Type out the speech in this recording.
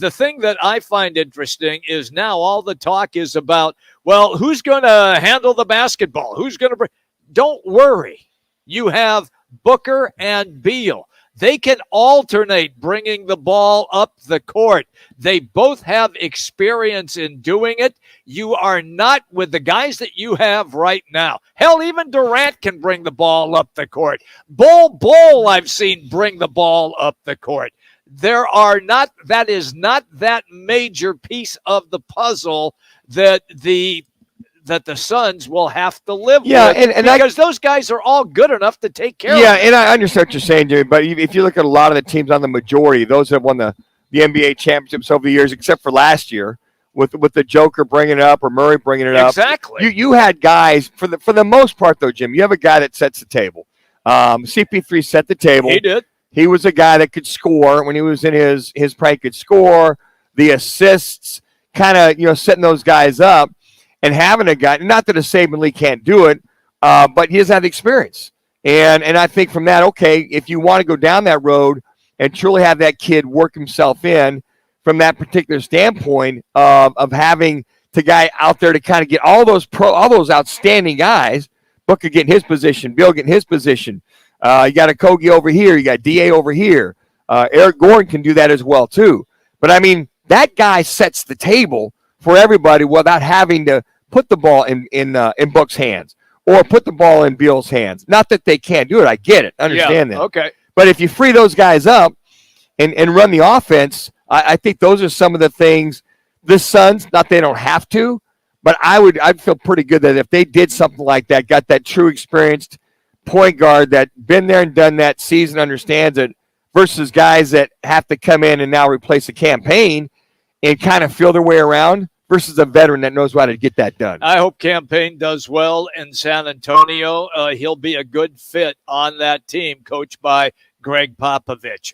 The thing that I find interesting is now all the talk is about, well, who's going to handle the basketball? Who's going to bring? Don't worry. You have Booker and Beal. They can alternate bringing the ball up the court. They both have experience in doing it. You are not with the guys that you have right now. Hell, even Durant can bring the ball up the court. Bull, I've seen bring the ball up the court. That is not that major piece of the puzzle that the Suns will have to live with, because those guys are all good enough to take care of it. Yeah, and I understand what you're saying, Jimmy, but if you look at a lot of the teams on the majority, those that won the NBA championships over the years, except for last year, with the Joker bringing it up or Murray bringing it up. Exactly. You had guys, for the most part, though, Jim, you have a guy that sets the table. CP3 set the table. He did. He was a guy that could score. When he was in his prime, could score. The assists, kind of, setting those guys up. And having a guy, not that a Saban Lee can't do it, but he doesn't have the experience. And I think from that, okay, if you want to go down that road and truly have that kid work himself in from that particular standpoint of having the guy out there to kind of get all those outstanding guys, Booker getting his position, Bill getting his position. You got a Kogi over here, you got DA over here. Eric Gordon can do that as well too. But I mean, that guy sets the table for everybody without having to put the ball in Book's hands or put the ball in Beal's hands. Not that they can't do it. I get it. Understand that. Okay. But if you free those guys up and run the offense, I think those are some of the things the Suns, not they don't have to, but I'd feel pretty good that if they did something like that, got that true experienced point guard that been there and done that, season, understands it, versus guys that have to come in and now replace a campaign and kind of feel their way around versus a veteran that knows how to get that done. I hope Campaign does well in San Antonio. He'll be a good fit on that team, coached by Greg Popovich.